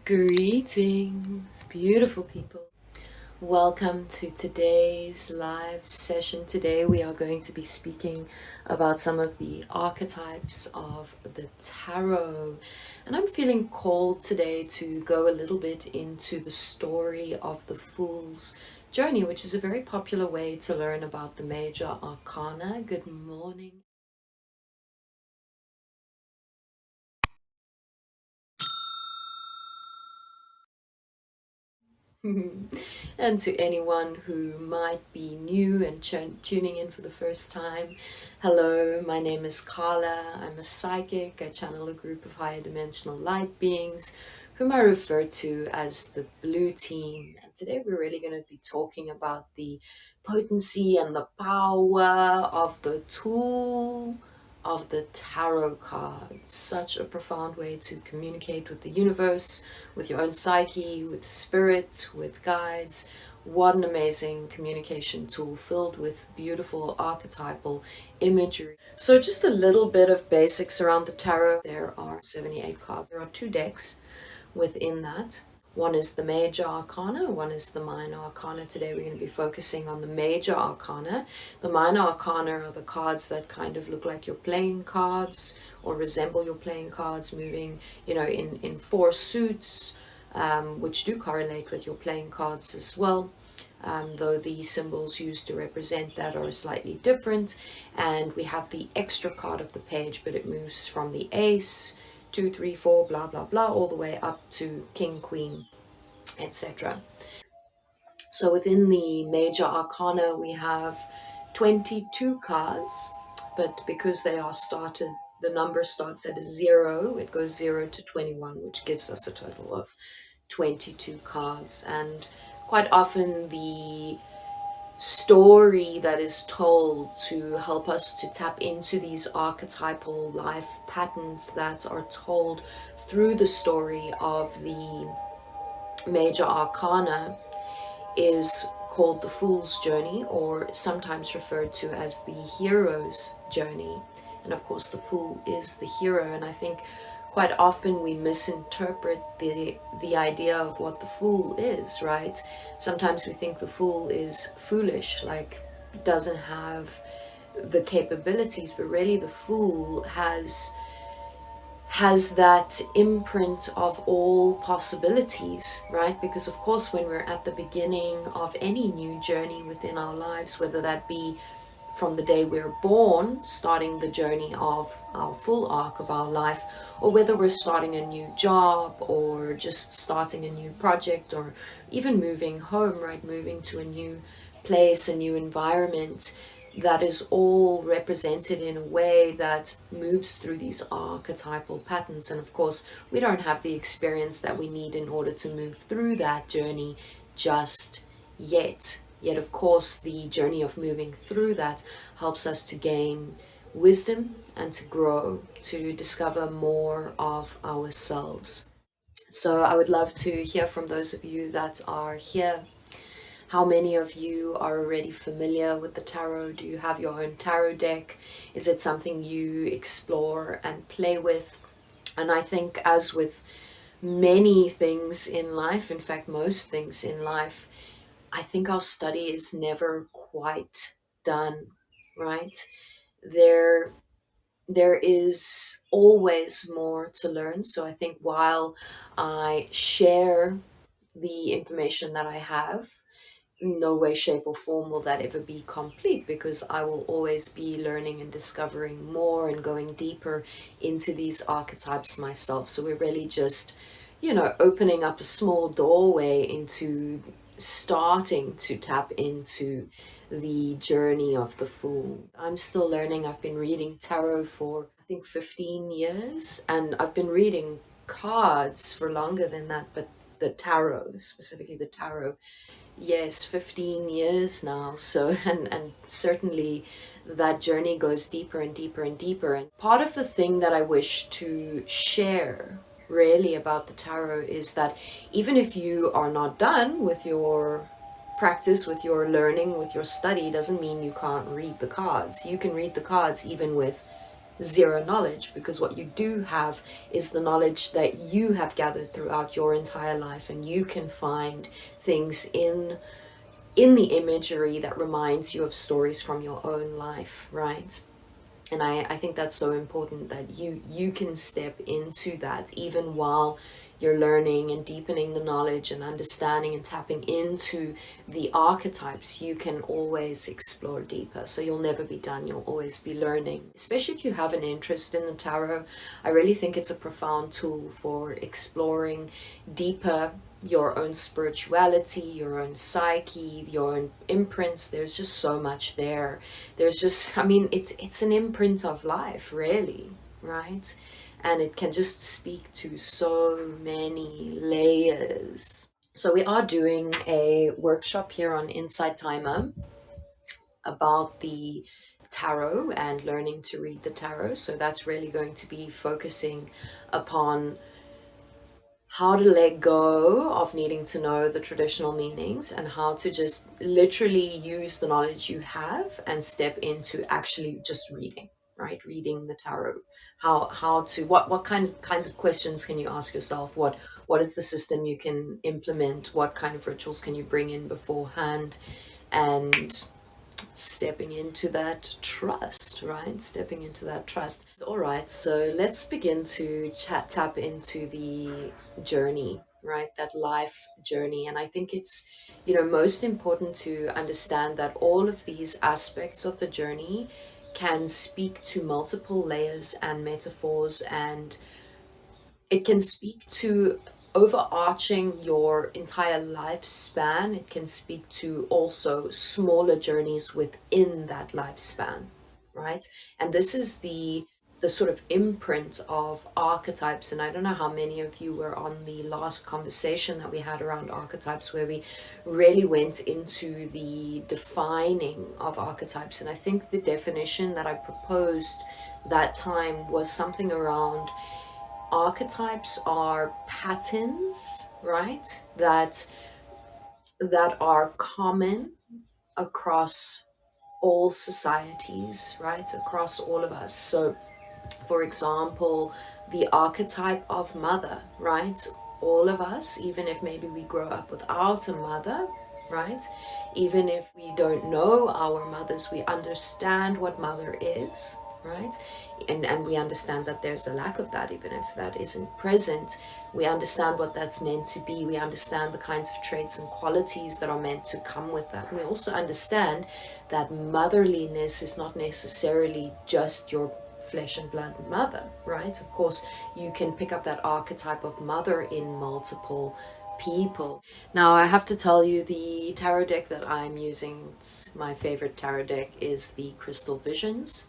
Greetings, beautiful people. Welcome to today's live session. Today we are going to be speaking about some of the archetypes of the tarot. And I'm feeling called today to go a little bit into the story of the Fool's Journey, which is a very popular way to learn about the major arcana. Good morning. And to anyone who might be new and tuning in for the first time, hello, my name is Carla. I'm a psychic. I channel a group of higher dimensional light beings whom I refer to as the Blue Team. And today we're really going to be talking about the potency and the power of the tool of the tarot cards. Such a profound way to communicate with the universe, with your own psyche, with spirit, with guides. What an amazing communication tool filled with beautiful archetypal imagery. So just a little bit of basics around the tarot. There are 78 cards. There are two decks within that. One is the major arcana, one is the minor arcana. Today we're going to be focusing on the major arcana. The minor arcana are the cards that kind of look like your playing cards or resemble your playing cards, moving, in four suits, which do correlate with your playing cards as well. Though the symbols used to represent that are slightly different. And we have the extra card of the page, but it moves from the ace, 2, 3, 4, blah, blah, blah, all the way up to king, queen, etc. So within the major arcana, we have 22 cards, but because they are started, the number starts at a 0, it goes 0 to 21, which gives us a total of 22 cards. And quite often the story that is told to help us to tap into these archetypal life patterns that are told through the story of the major arcana is called the Fool's Journey, or sometimes referred to as the hero's journey. And of course the fool is the hero, and I think quite often we misinterpret the idea of what the fool is, right? Sometimes we think the fool is foolish, like doesn't have the capabilities, but really the fool has that imprint of all possibilities, right? Because of course when we're at the beginning of any new journey within our lives, whether that be from the day we're born, starting the journey of our full arc of our life, or whether we're starting a new job or just starting a new project, or even moving home, right? Moving to a new place, a new environment, that is all represented in a way that moves through these archetypal patterns. And of course, we don't have the experience that we need in order to move through that journey just yet. Yet, of course, the journey of moving through that helps us to gain wisdom and to grow, to discover more of ourselves. So I would love to hear from those of you that are here. How many of you are already familiar with the tarot? Do you have your own tarot deck? Is it something you explore and play with? And I think, as with many things in life, in fact, most things in life, I think our study is never quite done, right? There, there is always more to learn. So I think while I share the information that I have, in no way, shape, or form will that ever be complete, because I will always be learning and discovering more and going deeper into these archetypes myself. So we're really just, opening up a small doorway into starting to tap into the journey of the Fool. I'm still learning. I've been reading tarot for, I think, 15 years, and I've been reading cards for longer than that, but the tarot, specifically the tarot, yes, 15 years now. So, and certainly that journey goes deeper and deeper and deeper. And part of the thing that I wish to share really about the tarot is that even if you are not done with your practice, with your learning, with your study, doesn't mean you can't read the cards. You can read the cards even with zero knowledge, because what you do have is the knowledge that you have gathered throughout your entire life, and you can find things in the imagery that reminds you of stories from your own life, right? And I think that's so important, that you can step into that even while you're learning and deepening the knowledge and understanding and tapping into the archetypes. You can always explore deeper, so you'll never be done. You'll always be learning, especially if you have an interest in the tarot. I really think it's a profound tool for exploring deeper your own spirituality, your own psyche, your own imprints. There's just so much there. There's just, I mean, it's an imprint of life, really, right? And it can just speak to so many layers. So we are doing a workshop here on Insight Timer about the tarot and learning to read the tarot. So that's really going to be focusing upon how to let go of needing to know the traditional meanings, and how to just literally use the knowledge you have and step into actually just reading, right? Reading the tarot. How to, what kinds of questions can you ask yourself? What is the system you can implement? What kind of rituals can you bring in beforehand? And stepping into that trust, right? Stepping into that trust. All right, so let's begin to tap into the journey, right? That life journey. And I think it's, most important to understand that all of these aspects of the journey can speak to multiple layers and metaphors, and it can speak to overarching your entire lifespan. It can speak to also smaller journeys within that lifespan, right? And this is the sort of imprint of archetypes. And I don't know how many of you were on the last conversation that we had around archetypes, where we really went into the defining of archetypes. And I think the definition that I proposed that time was something around: archetypes are patterns, right? That are common across all societies, right? Across all of us. So, for example, the archetype of mother, right? All of us, even if maybe we grow up without a mother, right? Even if we don't know our mothers, we understand what mother is, right? And we understand that there's a lack of that, even if that isn't present. We understand what that's meant to be. We understand the kinds of traits and qualities that are meant to come with that. And we also understand that motherliness is not necessarily just your flesh and blood mother, right? Of course, you can pick up that archetype of mother in multiple people. Now, I have to tell you, the tarot deck that I'm using, it's my favorite tarot deck, is the Crystal Visions.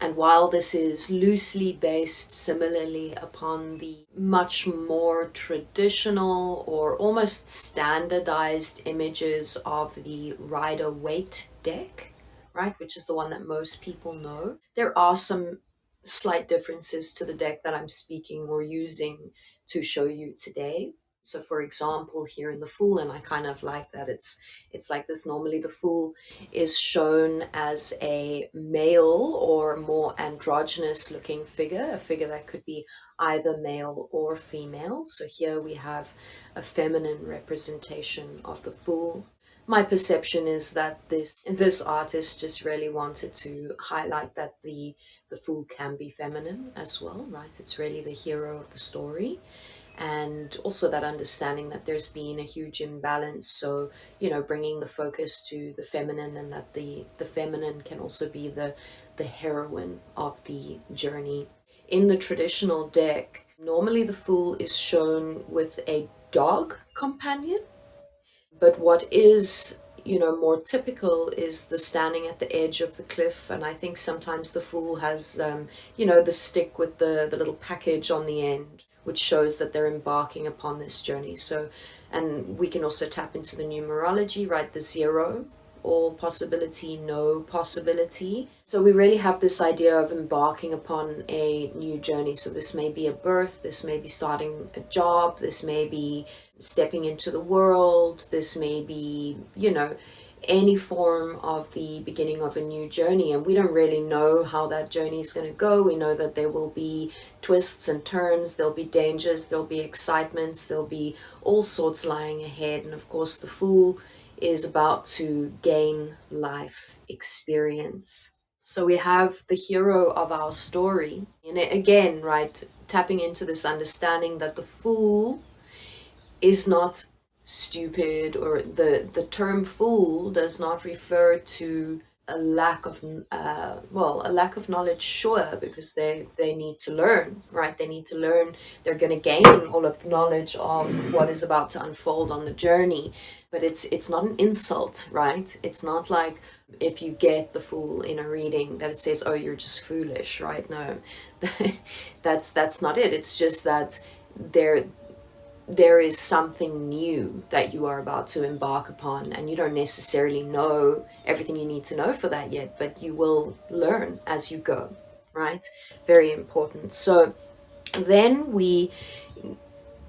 And while this is loosely based similarly upon the much more traditional or almost standardized images of the Rider-Waite deck, right, which is the one that most people know, there are some slight differences to the deck that I'm speaking or using to show you today. So for example, here in the Fool, and I kind of like that it's like this. Normally the Fool is shown as a male or more androgynous looking figure, a figure that could be either male or female. So here we have a feminine representation of the Fool. My perception is that this artist just really wanted to highlight that the Fool can be feminine as well, right? It's really the hero of the story. And also that understanding that there's been a huge imbalance. So, bringing the focus to the feminine, and that the feminine can also be the heroine of the journey. In the traditional deck, normally the Fool is shown with a dog companion. But what is, more typical is the standing at the edge of the cliff. And I think sometimes the Fool has, the stick with the little package on the end, which shows that they're embarking upon this journey. So, and we can also tap into the numerology, right? The 0, all possibility, no possibility. So we really have this idea of embarking upon a new journey. So this may be a birth, this may be starting a job, this may be stepping into the world, this may be, any form of the beginning of a new journey, and we don't really know how that journey is going to go. We know that there will be twists and turns, there'll be dangers, there'll be excitements, there'll be all sorts lying ahead. And of course, the Fool is about to gain life experience. So we have the hero of our story, and again, right, tapping into this understanding that the Fool is not stupid, or the term fool does not refer to a lack of a lack of knowledge, sure, because they need to learn, right? They need to learn. They're going to gain all of the knowledge of what is about to unfold on the journey, but it's not an insult, right? It's not like if you get the Fool in a reading that it says, oh, you're just foolish, right? No, that's not it. It's just that there is something new that you are about to embark upon, and you don't necessarily know everything you need to know for that yet, but you will learn as you go, right? Very important. So then we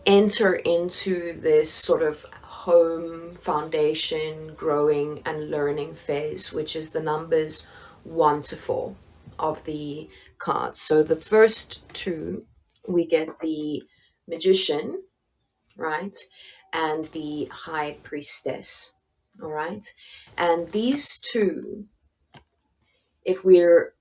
enter into this sort of home foundation growing and learning phase, which is the numbers 1 to 4 of the cards. So the first two, we get the Magician, right? And the High Priestess, all right? And these two, if we're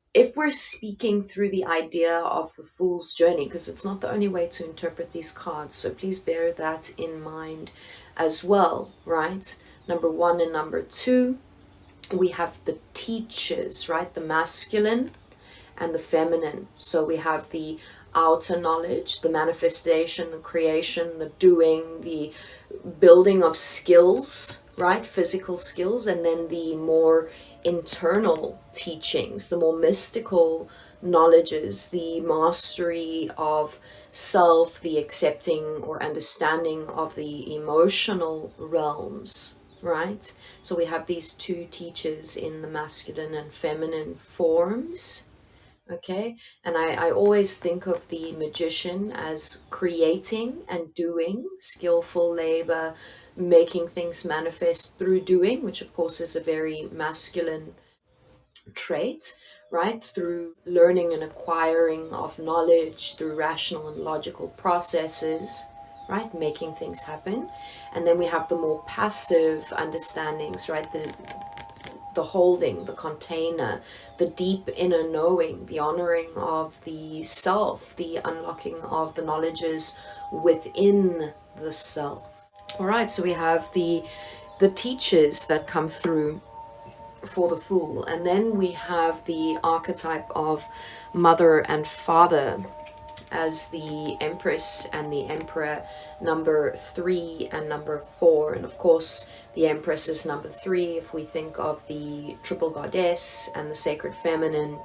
speaking through the idea of the Fool's journey, because it's not the only way to interpret these cards, so please bear that in mind as well, right? Number 1 and number 2, we have the teachers, right? The masculine and the feminine. So we have the outer knowledge, the manifestation, the creation, the doing, the building of skills, right? Physical skills, and then the more internal teachings, the more mystical knowledges, the mastery of self, the accepting or understanding of the emotional realms, right? So we have these two teachers in the masculine and feminine forms. Okay, and I always think of the Magician as creating and doing, skillful labor, making things manifest through doing, which of course is a very masculine trait, right? Through learning and acquiring of knowledge, through rational and logical processes, right? Making things happen. And then we have the more passive understandings, right? The holding, the container, the deep inner knowing, the honoring of the self, the unlocking of the knowledges within the self. All right, so we have the teachers that come through for the Fool, and then we have the archetype of mother and father as the Empress and the Emperor, number 3 and number 4. And of course, the Empress is number 3 if we think of the triple goddess, and the sacred feminine.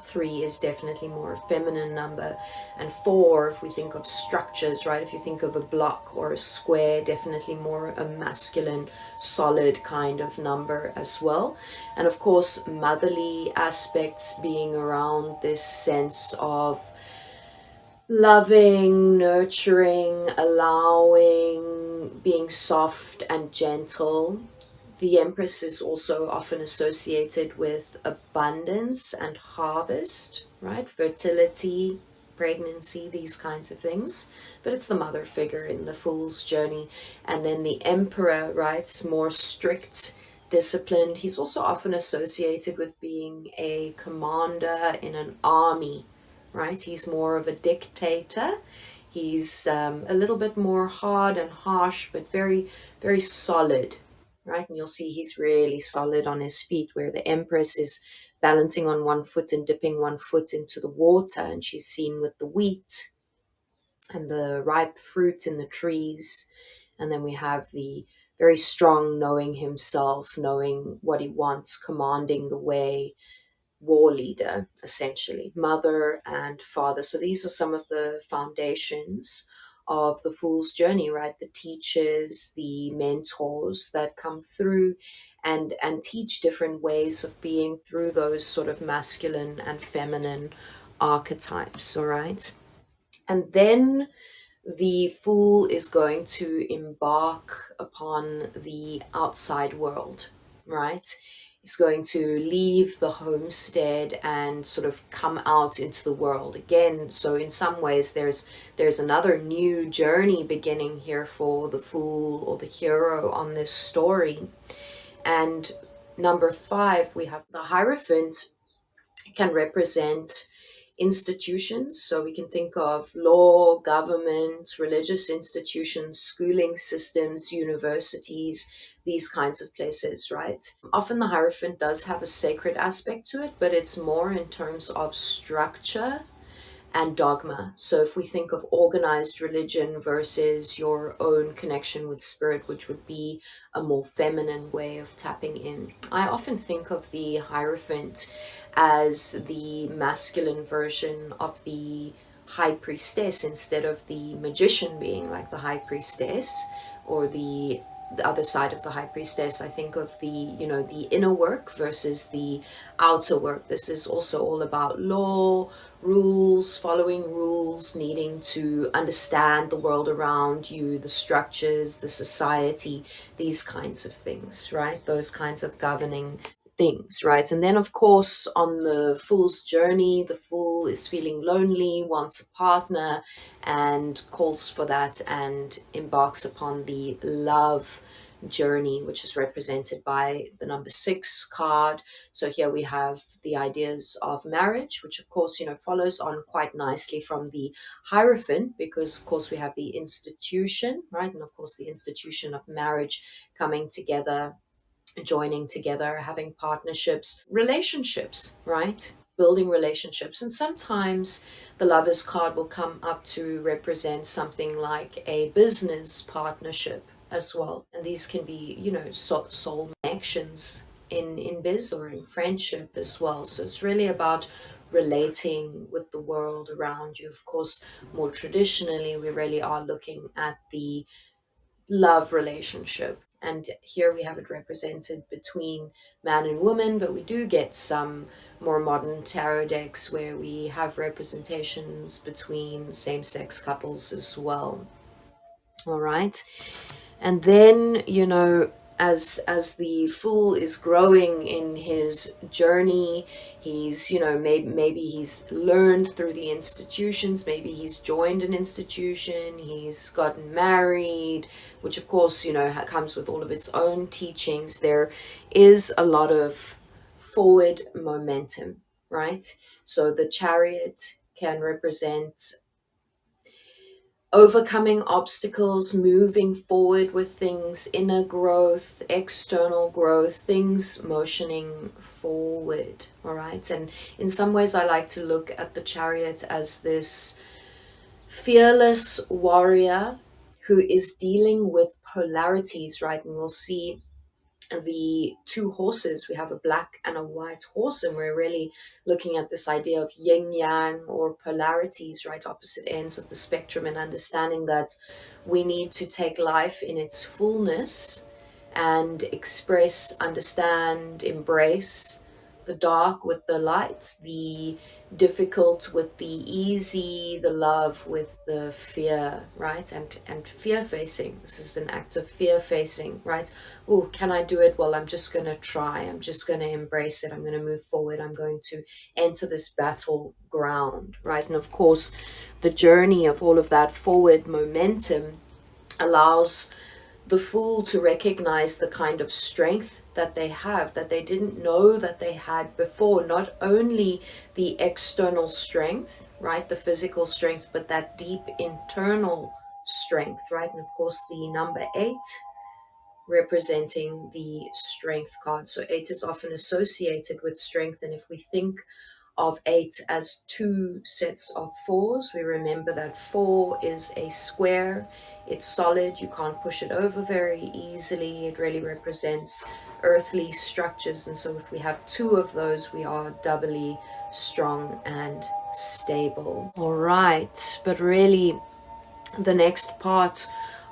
3 is definitely more a feminine number, and 4, if we think of structures, right? If you think of a block or a square, definitely more a masculine, solid kind of number as well. And of course, motherly aspects being around this sense of loving, nurturing, allowing, being soft and gentle. The Empress is also often associated with abundance and harvest, right? Fertility, pregnancy, these kinds of things. But it's the mother figure in the Fool's journey. And then the Emperor, right? More strict, disciplined. He's also often associated with being a commander in an army, right? He's more of a dictator. He's a little bit more hard and harsh, but very, very solid, right? And you'll see he's really solid on his feet, where the Empress is balancing on one foot and dipping one foot into the water, and she's seen with the wheat and the ripe fruit in the trees. And then we have the very strong, knowing himself, knowing what he wants, commanding the way, war leader, essentially, mother and father. So these are some of the foundations of the Fool's journey, right? The teachers, the mentors that come through and teach different ways of being through those sort of masculine and feminine archetypes, all right? And then the Fool is going to embark upon the outside world, right? Is going to leave the homestead and sort of come out into the world again. So in some ways there's another new journey beginning here for the fool or the hero on this story. And number 5, we have the Hierophant, can represent institutions. So we can think of law, government, religious institutions, schooling systems, universities, these kinds of places, right? Often the Hierophant does have a sacred aspect to it, but it's more in terms of structure and dogma. So if we think of organized religion versus your own connection with spirit, which would be a more feminine way of tapping in, I often think of the Hierophant as the masculine version of the high priestess, instead of the magician being like the high priestess, or the other side of the high priestess. I think of the, the inner work versus the outer work. This is also all about law, rules, following rules, needing to understand the world around you, the structures, the society, these kinds of things, right? Those kinds of governing things, right? And then, of course, on the fool's journey, the fool is feeling lonely, wants a partner, and calls for that and embarks upon the love journey, which is represented by the number 6 card. So here we have the ideas of marriage, which of course, follows on quite nicely from the Hierophant, because of course we have the institution, right? And of course the institution of marriage, coming together, joining together, having partnerships, relationships, right? Building relationships. And sometimes the Lover's card will come up to represent something like a business partnership as well. And these can be, soul connections in biz or in friendship as well. So it's really about relating with the world around you. Of course, more traditionally, we really are looking at the love relationship. And here we have it represented between man and woman, but we do get some more modern tarot decks where we have representations between same-sex couples as well. All right. And then, as the fool is growing in his journey, he's, maybe he's learned through the institutions, maybe he's joined an institution, he's gotten married, which of course, comes with all of its own teachings. There is a lot of forward momentum, right? So the Chariot can represent overcoming obstacles, moving forward with things, inner growth, external growth, things motioning forward. All right. And in some ways, I like to look at the Chariot as this fearless warrior who is dealing with polarities, right? And we'll see the 2 horses. We have a black and a white horse, and we're really looking at this idea of yin yang, or polarities, right? Opposite ends of the spectrum, and understanding that we need to take life in its fullness and express, understand, embrace the dark with the light, the difficult with the easy, the love with the fear, right? And fear facing. This is an act of fear facing, right? Oh, can I do it? Well, I'm just going to try. I'm just going to embrace it. I'm going to move forward. I'm going to enter this battleground, right? And of course, the journey of all of that forward momentum allows the fool to recognize the kind of strength that they have, that they didn't know that they had before. Not only the external strength, right, the physical strength, but that deep internal strength, right? And of course, the number 8 representing the strength card. So 8 is often associated with strength. And if we think of 8 as 2 sets of 4s, we remember that 4 is a square. It's solid. You can't push it over very easily. It really represents earthly structures. And so if we have 2 of those, we are doubly strong and stable. All right. But really, the next part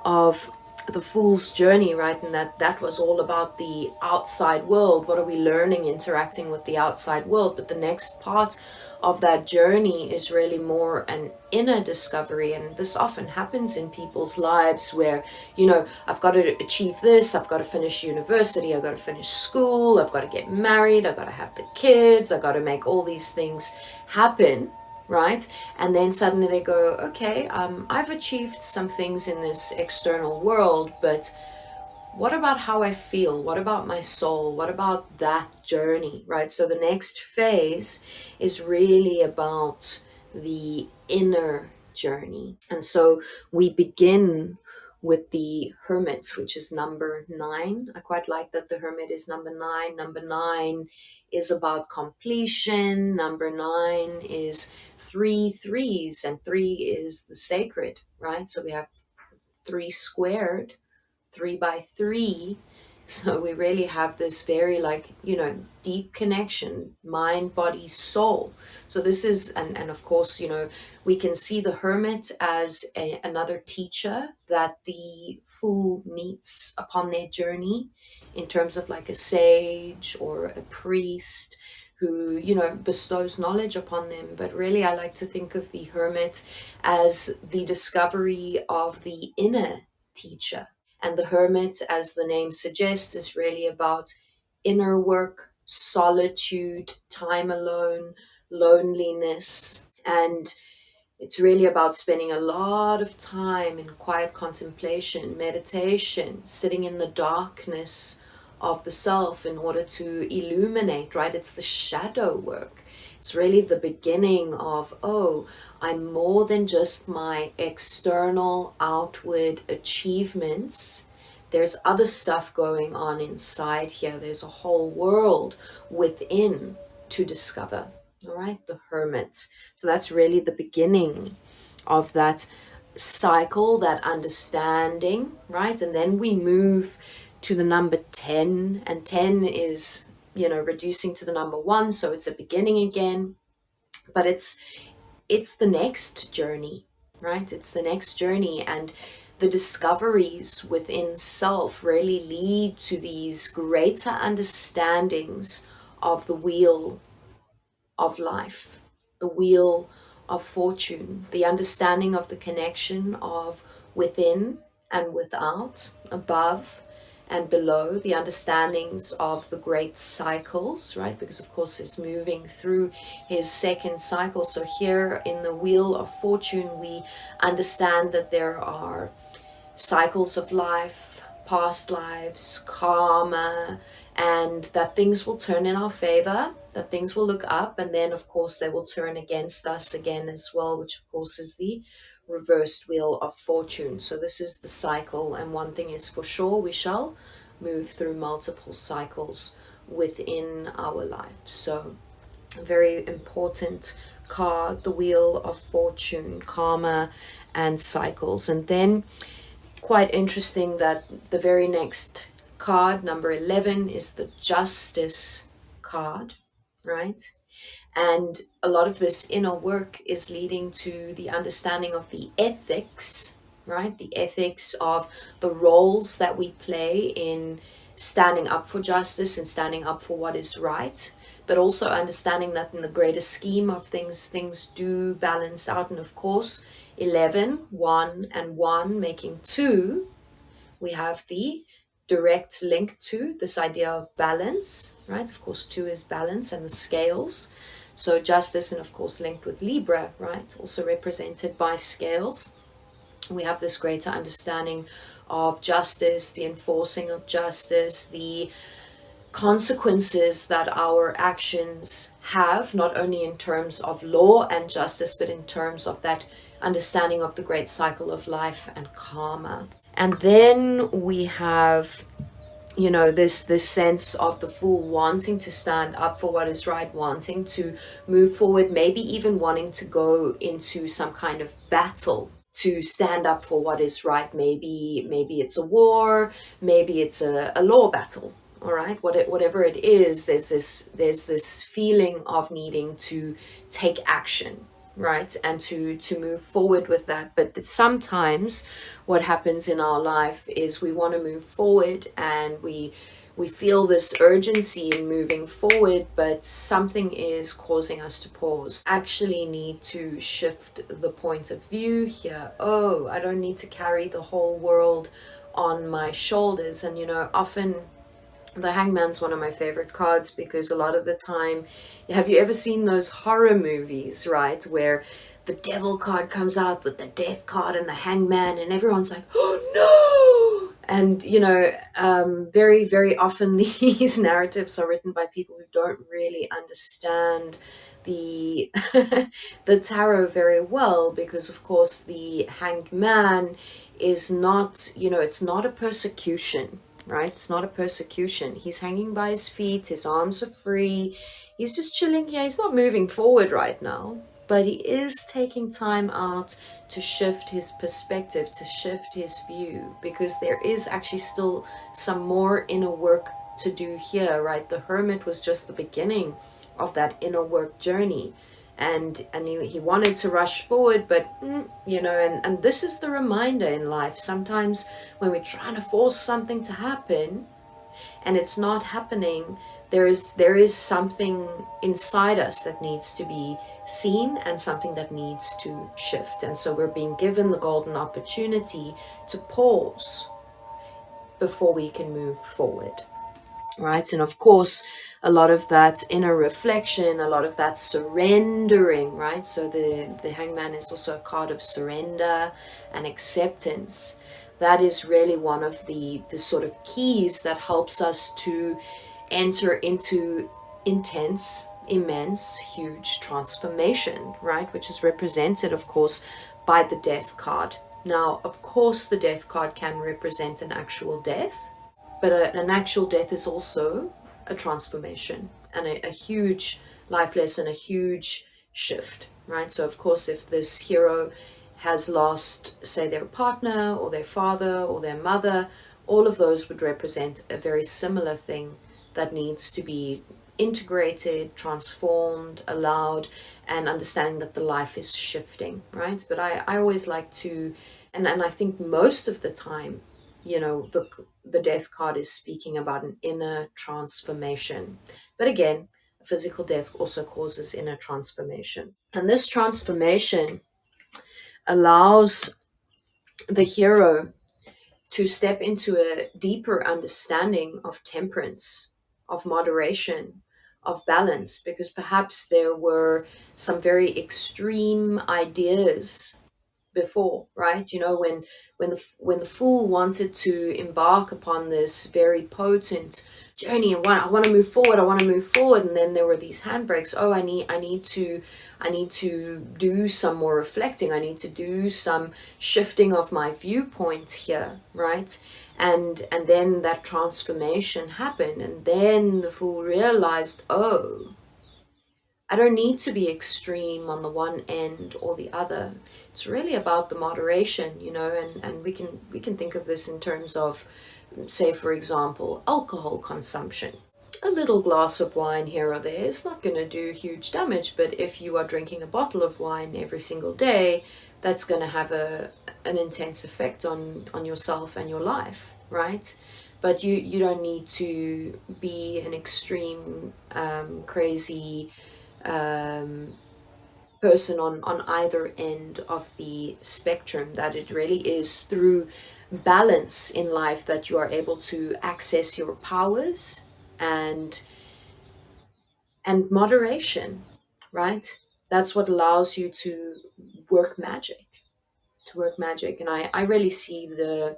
of the fool's journey, right? And that was all about the outside world. What are we learning interacting with the outside world? But the next part of that journey is really more an inner discovery. And this often happens in people's lives where, you know, I've got to achieve this, I've got to finish university, I've got to finish school, I've got to get married, I've got to have the kids, I've got to make all these things happen, right? And then suddenly they go, okay, I've achieved some things in this external world, but what about how I feel? What about my soul? What about that journey, right? So the next phase is really about the inner journey. And so we begin with the Hermit, which is number 9. I quite like that the Hermit is number 9. Number 9 is about completion. Number 9 is 3 threes, and 3 is the sacred, right? So we have 3 squared, 3 by 3. So we really have this very, like, you know, deep connection, mind, body, soul. So this is, and of course, you know, we can see the Hermit as another teacher that the Fool meets upon their journey, in terms of like a sage or a priest who, you know, bestows knowledge upon them. But really, I like to think of the Hermit as the discovery of the inner teacher. And the Hermit, as the name suggests, is really about inner work, solitude, time alone, loneliness. And it's really about spending a lot of time in quiet contemplation, meditation, sitting in the darkness of the self in order to illuminate, right? It's the shadow work. It's really the beginning of, oh, I'm more than just my external, outward achievements. There's other stuff going on inside here. There's a whole world within to discover. All right, the Hermit. So that's really the beginning of that cycle, that understanding, right? And then we move to the number 10, and 10 is, you know, reducing to the number 1, so it's a beginning again, but it's the next journey, right? It's the next journey, and the discoveries within self really lead to these greater understandings of the wheel of life, the wheel of fortune, the understanding of the connection of within and without, above and below, the understandings of the great cycles, right? Because of course it's moving through his second cycle. So here in the wheel of fortune, we understand that there are cycles of life, past lives, karma, and that things will turn in our favor, that things will look up, and then of course they will turn against us again as well, which of course is the reversed wheel of fortune. So this is the cycle, and one thing is for sure, we shall move through multiple cycles within our life. So a very important card, the wheel of fortune, karma and cycles. And then quite interesting that the very next card, number 11, is the Justice card, right? And a lot of this inner work is leading to the understanding of the ethics, right? The ethics of the roles that we play in standing up for justice and standing up for what is right, but also understanding that in the greater scheme of things, things do balance out. And of course, 11, 1 and 1 making 2, we have the direct link to this idea of balance, right? Of course, 2 is balance and the scales. So justice, and of course linked with Libra, right? Also represented by scales. We have this greater understanding of justice, the enforcing of justice, the consequences that our actions have, not only in terms of law and justice, but in terms of that understanding of the great cycle of life and karma. And then we have, you know, this sense of the Fool wanting to stand up for what is right, wanting to move forward, maybe even wanting to go into some kind of battle to stand up for what is right. Maybe it's a war, maybe it's a law battle. All right, whatever it is, there's this feeling of needing to take action, right? And to move forward with that. But sometimes what happens in our life is we want to move forward, and we feel this urgency in moving forward, but something is causing us to pause. Actually need to shift the point of view here. Oh, I don't need to carry the whole world on my shoulders. And often the Hangman's one of my favorite cards, because a lot of the time, have you ever seen those horror movies, right, where the devil card comes out with the death card and the Hangman, and everyone's like, oh no! And very, very often these narratives are written by people who don't really understand the the tarot very well, because of course the Hanged Man is not, it's not a persecution, right? It's not a persecution. He's hanging by his feet, his arms are free, he's just chilling here, he's not moving forward right now, but he is taking time out to shift his perspective, to shift his view, because there is actually still some more inner work to do here, right? The Hermit was just the beginning of that inner work journey, and he wanted to rush forward, but and this is the reminder in life. Sometimes when we're trying to force something to happen and it's not happening, there is something inside us that needs to be seen, and something that needs to shift. And so we're being given the golden opportunity to pause before we can move forward, right? And of course, a lot of that inner reflection, a lot of that surrendering, right? So the Hangman is also a card of surrender and acceptance. That is really one of the sort of keys that helps us to enter into intense, immense, huge transformation, right? Which is represented, of course, by the death card. Now, of course, the death card can represent an actual death, but an actual death is also a transformation and a huge life lesson, a huge shift, right? So, of course, if this hero has lost, say, their partner or their father or their mother, all of those would represent a very similar thing that needs to be integrated, transformed, allowed, and understanding that the life is shifting, right? But I always like to, and I think most of the time, the death card is speaking about an inner transformation. But again, physical death also causes inner transformation. And this transformation allows the hero to step into a deeper understanding of temperance, of moderation, of balance, because perhaps there were some very extreme ideas before, right? When the fool wanted to embark upon this very potent journey, and I want to move forward, I want to move forward, and then there were these handbrakes. Oh, I need to do some more reflecting, I need to do some shifting of my viewpoint here, right? And then that transformation happened, and then the fool realized, oh, I don't need to be extreme on the one end or the other. It's really about the moderation, and we can think of this in terms of, say, for example, alcohol consumption. A little glass of wine here or there is not going to do huge damage, but if you are drinking a bottle of wine every single day, that's going to have an intense effect on yourself and your life, right? But you don't need to be an extreme, crazy person on either end of the spectrum. That it really is through balance in life that you are able to access your powers, and moderation, right? That's what allows you to work magic, and I really see the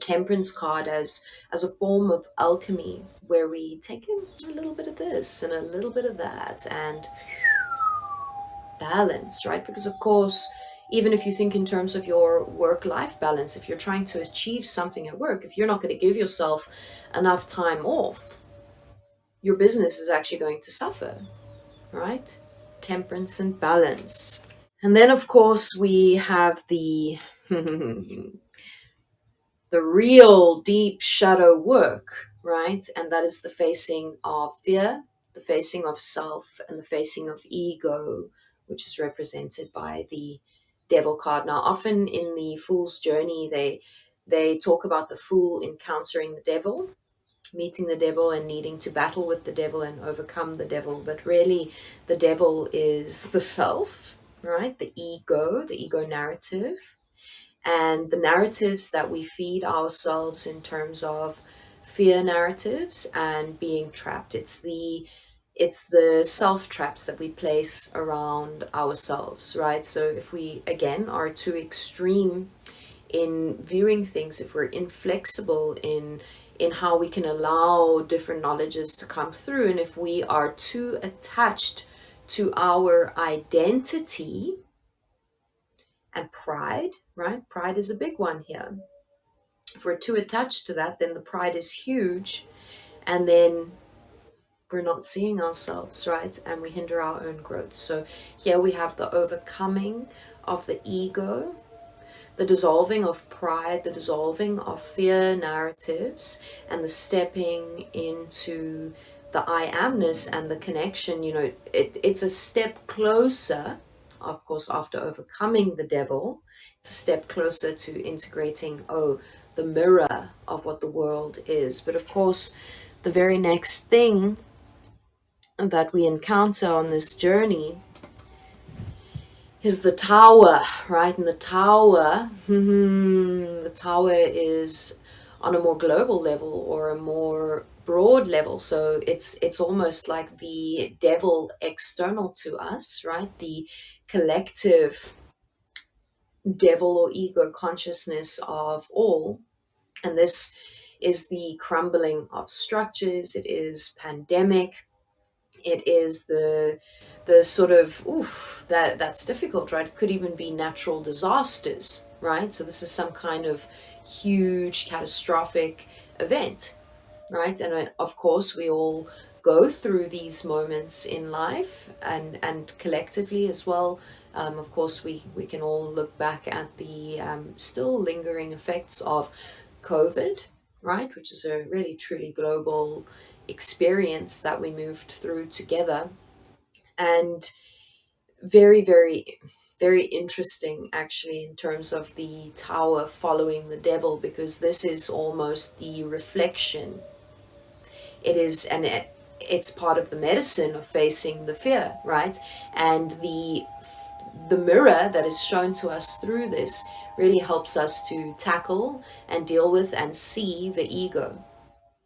temperance card as a form of alchemy, where we take in a little bit of this and a little bit of that, and balance, right? Because of course, even if you think in terms of your work-life balance, if you're trying to achieve something at work, if you're not going to give yourself enough time off, your business is actually going to suffer, right? Temperance and balance. And then of course we have the the real deep shadow work, right? And that is the facing of fear, the facing of self, and the facing of ego, which is represented by the Devil card. Now, often in the Fool's Journey, they talk about the Fool encountering the Devil, meeting the devil and needing to battle with the devil and overcome the devil. But really, the devil is the self, right? The ego narrative, and the narratives that we feed ourselves in terms of fear narratives and being trapped. It's the self traps that we place around ourselves, right? So if we again are too extreme in viewing things, if we're inflexible in how we can allow different knowledges to come through, and if we are too attached to our identity and pride, right? Pride is a big one here. If we're too attached to that, then the pride is huge, and then we're not seeing ourselves, right? And we hinder our own growth. So here we have the overcoming of the ego, the dissolving of pride, the dissolving of fear narratives, and the stepping into the I amness and the connection. It's a step closer, of course, after overcoming the devil. It's a step closer to integrating, the mirror of what the world is. But of course, the very next thing that we encounter on this journey is the tower, right? And the tower is on a more global level or a more broad level. So it's almost like the devil external to us, right? The collective devil or ego consciousness of all. And this is the crumbling of structures. It is pandemic. It is the sort of that's difficult, right? It could even be natural disasters, right? So this is some kind of huge catastrophic event, right? And of course we all go through these moments in life, and collectively as well. Of course we can all look back at the still lingering effects of COVID, right, which is a really truly global experience that we moved through together. And very, very, very interesting actually in terms of the tower following the devil, because this is almost the reflection. It is, and it's part of the medicine of facing the fear, right? And the mirror that is shown to us through this really helps us to tackle and deal with and see the ego,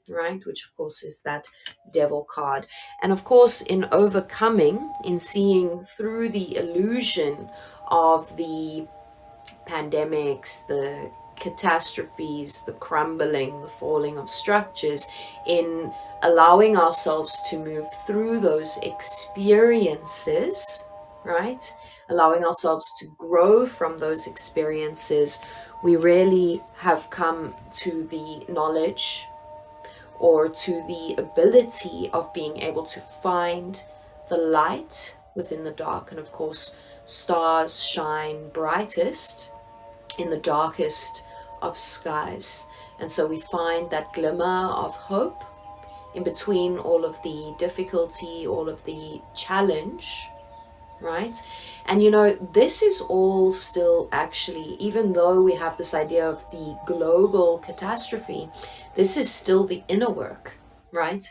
right? Which of course is that devil card. And of course, in overcoming, in seeing through the illusion of the pandemics, the catastrophes, the crumbling, the falling of structures, in allowing ourselves to move through those experiences, right? Allowing ourselves to grow from those experiences, we really have come to the knowledge or to the ability of being able to find the light within the dark. And of course, stars shine brightest in the darkest of skies. And so we find that glimmer of hope in between all of the difficulty, all of the challenge, right? And this is all still actually, even though we have this idea of the global catastrophe, this is still the inner work, right?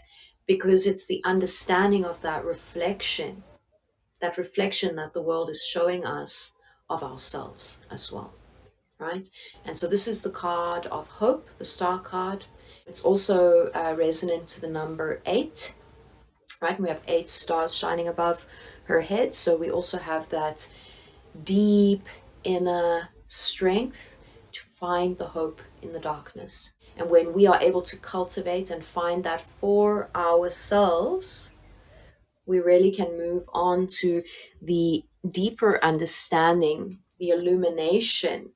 Because it's the understanding of that reflection that the world is showing us of ourselves as well, right? And so this is the card of hope, the star card. It's also resonant to the number 8, right? And we have 8 stars shining above her head. So we also have that deep inner strength to find the hope in the darkness. And when we are able to cultivate and find that for ourselves, we really can move on to the deeper understanding, the illumination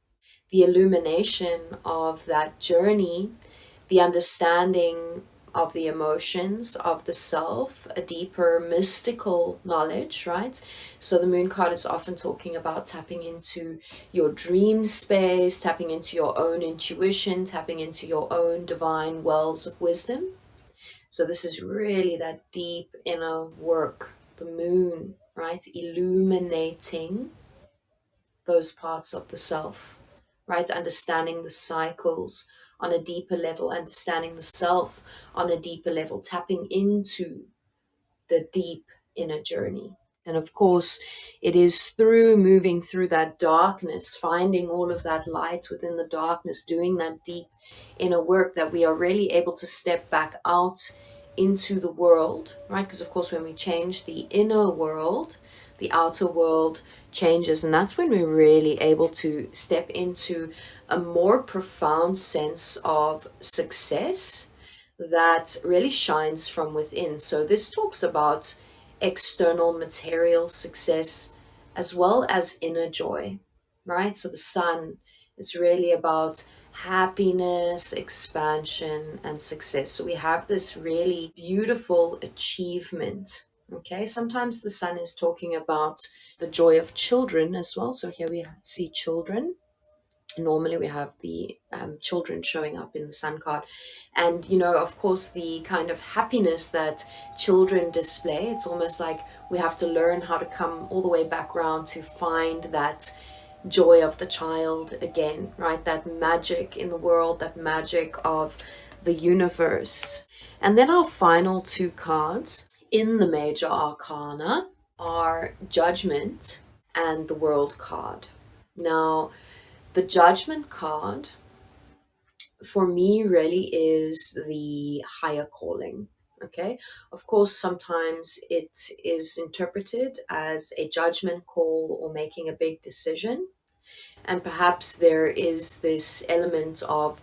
of that journey, the understanding of the emotions of the self, a deeper mystical knowledge, right? So the moon card is often talking about tapping into your dream space, tapping into your own intuition, tapping into your own divine wells of wisdom. So this is really that deep inner work the moon, right? Illuminating those parts of the self, right? Understanding the cycles on a deeper level, understanding the self on a deeper level, tapping into the deep inner journey. And of course, it is through moving through that darkness, finding all of that light within the darkness, doing that deep inner work, that we are really able to step back out into the world, right? Because of course, when we change the inner world, the outer world changes. And that's when we're really able to step into a more profound sense of success that really shines from within. So this talks about external material success as well as inner joy, right? So the sun is really about happiness, expansion, and success. So we have this really beautiful achievement. Okay, sometimes the sun is talking about the joy of children as well. So here we see children. Normally we have the children showing up in the sun card, and of course, the kind of happiness that children display, it's almost like we have to learn how to come all the way back around to find that joy of the child again, right? That magic in the world, that magic of the universe. And then our final two cards in the major arcana are Judgment and the World card. Now, the Judgment card for me really is the higher calling. Okay, of course, sometimes it is interpreted as a judgment call or making a big decision. And perhaps there is this element of,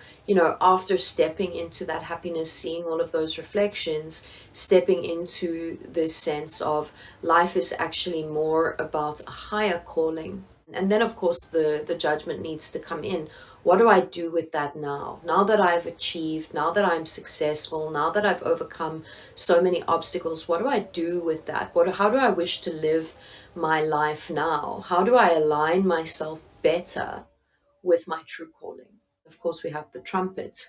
after stepping into that happiness, seeing all of those reflections, stepping into this sense of life is actually more about a higher calling. And then, of course, the judgment needs to come in. What do I do with that now? Now that I've achieved, now that I'm successful, now that I've overcome so many obstacles, what do I do with that? How do I wish to live my life now? How do I align myself better with my true calling? Of course, we have the trumpet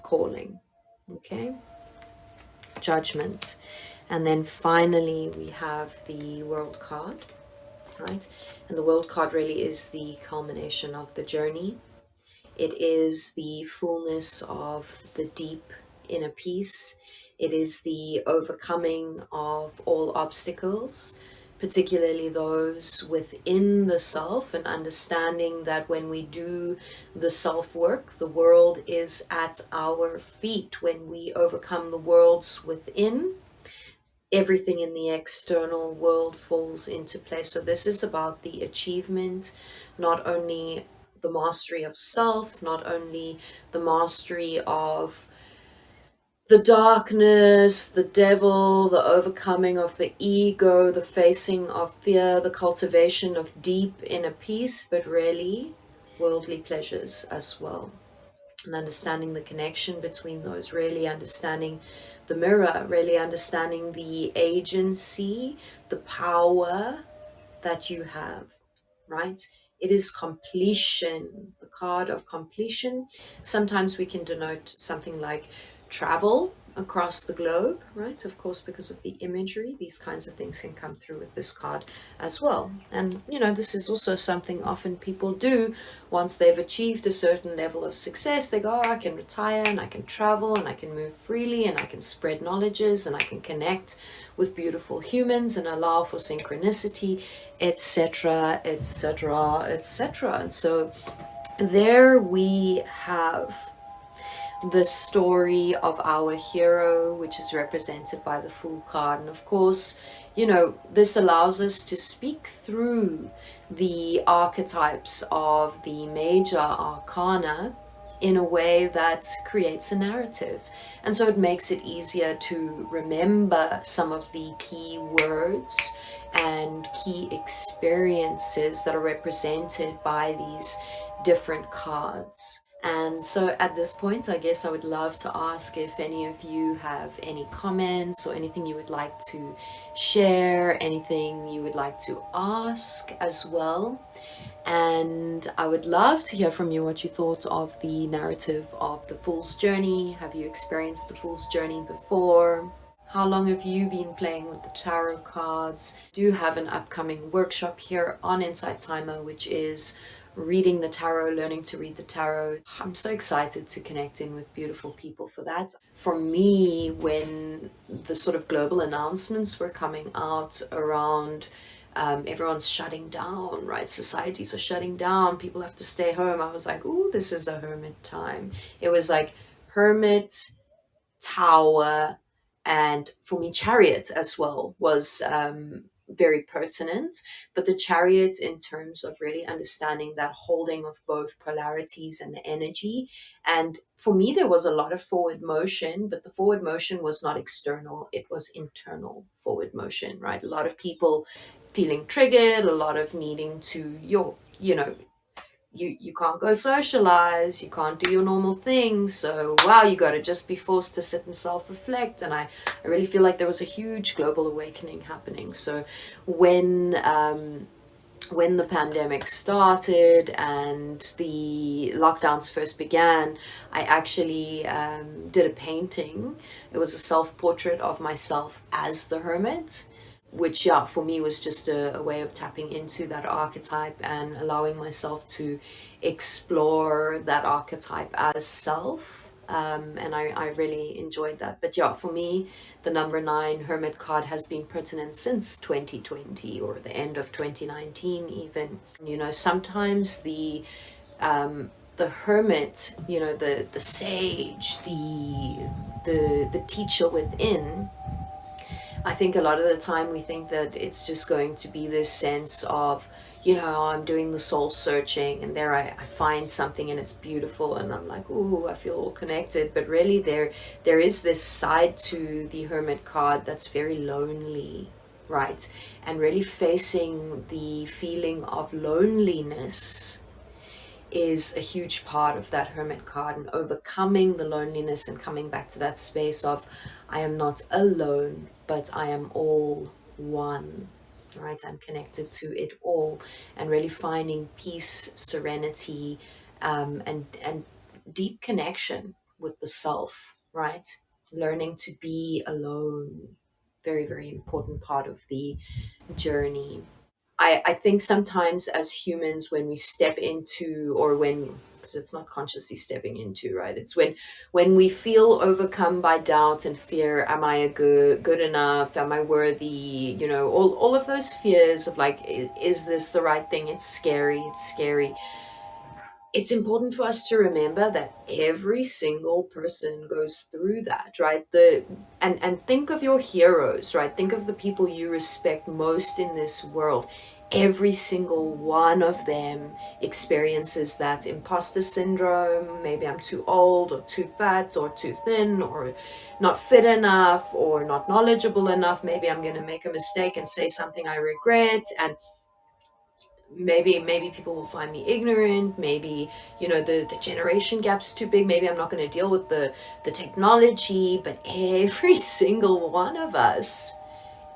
calling, okay? Judgment. And then finally, we have the World card, right? And the World card really is the culmination of the journey. It is the fullness of the deep inner peace. It is the overcoming of all obstacles, particularly those within the self, and understanding that when we do the self work, the world is at our feet. When we overcome the worlds within, everything in the external world falls into place. So this is about the achievement, not only the mastery of self, not only the mastery of the darkness, the devil, the overcoming of the ego, the facing of fear, the cultivation of deep inner peace, but really worldly pleasures as well. And understanding the connection between those, really understanding the mirror, really understanding the agency, the power that you have, right? It is completion, the card of completion. Sometimes we can denote something like travel across the globe, right? Of course, because of the imagery, these kinds of things can come through with this card as well. And, this is also something often people do once they've achieved a certain level of success. They go, oh, I can retire and I can travel and I can move freely and I can spread knowledges and I can connect with beautiful humans and allow for synchronicity, etc., etc., etc. And so there we have the story of our hero, which is represented by the Fool card. And of course, this allows us to speak through the archetypes of the major arcana in a way that creates a narrative. And so it makes it easier to remember some of the key words and key experiences that are represented by these different cards. And so at this point, I guess I would love to ask if any of you have any comments or anything you would like to share, anything you would like to ask as well. And I would love to hear from you what you thought of the narrative of the Fool's Journey. Have you experienced the Fool's Journey before? How long have you been playing with the tarot cards? I do have an upcoming workshop here on Insight Timer, which is reading the tarot, learning to read the tarot. I'm so excited to connect in with beautiful people for that. For me, when the sort of global announcements were coming out around everyone's shutting down, right? Societies are shutting down. People have to stay home. I was like, "Ooh, this is a hermit time." It was like hermit, tower, and for me, chariot as well was very pertinent. But the chariot, in terms of really understanding that holding of both polarities and the energy. And for me, there was a lot of forward motion, but the forward motion was not external, it was internal forward motion, right? A lot of people feeling triggered, a lot of needing to you can't go socialize, you can't do your normal things, so wow, you got to just be forced to sit and self-reflect. And I really feel like there was a huge global awakening happening. So when the pandemic started and the lockdowns first began, I actually did a painting. It was a self-portrait of myself as the hermit, which, yeah, for me was just a way of tapping into that archetype and allowing myself to explore that archetype as self. And I really enjoyed that. But yeah, for me, the number 9 Hermit card has been pertinent since 2020 or the end of 2019 even. Sometimes the hermit, the sage, the teacher within, I think a lot of the time we think that it's just going to be this sense of, I'm doing the soul searching and there I find something and it's beautiful and I'm like, ooh, I feel all connected. But really there is this side to the Hermit card that's very lonely, right? And really facing the feeling of loneliness is a huge part of that Hermit card, and overcoming the loneliness and coming back to that space of I am not alone, but I am all one, right? I'm connected to it all, and really finding peace, serenity, and deep connection with the self, right? Learning to be alone, very, very important part of the journey. I think sometimes as humans, when we step into, or when, because it's not consciously stepping into, right? It's when we feel overcome by doubt and fear. Am I a good enough? Am I worthy? All of those fears of like, is this the right thing? It's scary. It's scary. It's important for us to remember that every single person goes through that, right? And think of your heroes, right? Think of the people you respect most in this world. Every single one of them experiences that imposter syndrome. Maybe I'm too old or too fat or too thin or not fit enough or not knowledgeable enough. Maybe I'm going to make a mistake and say something I regret, and maybe people will find me ignorant. Maybe the generation gap's too big. Maybe I'm not going to deal with the technology. But every single one of us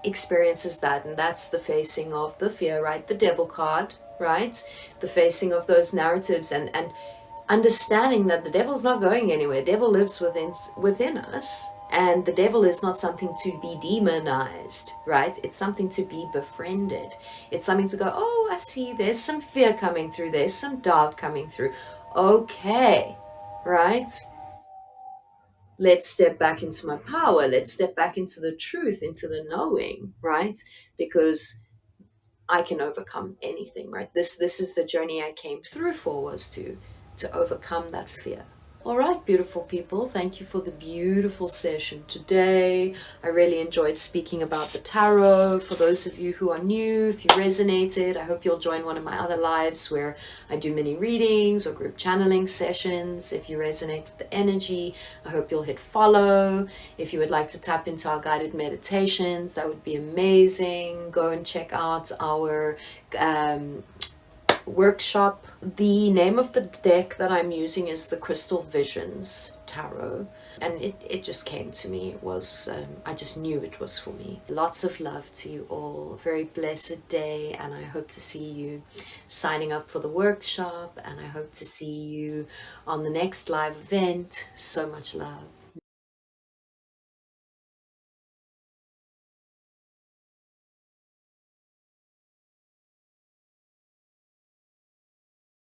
experiences that, and that's the facing of the fear, right? The devil card, right? The facing of those narratives, and understanding that the devil's not going anywhere. Devil lives within us, and the devil is not something to be demonized, right? It's something to be befriended. It's something to go, oh, I see, there's some fear coming through, there's some doubt coming through. Okay, right? Let's step back into my power. Let's step back into the truth, into the knowing, right? Because I can overcome anything, right? This is the journey I came through for, was to overcome that fear. All right, beautiful people, thank you for the beautiful session today. I really enjoyed speaking about the tarot. For those of you who are new, if you resonated, I hope you'll join one of my other lives where I do mini readings or group channeling sessions. If you resonate with the energy, I hope you'll hit follow. If you would like to tap into our guided meditations, that would be amazing. Go and check out our workshop. The name of the deck that I'm using is the Crystal Visions Tarot, and it just came to me. It was I just knew it was for me. Lots of love to you all. A very blessed day, and I hope to see you signing up for the workshop, and I hope to see you on the next live event. So much love.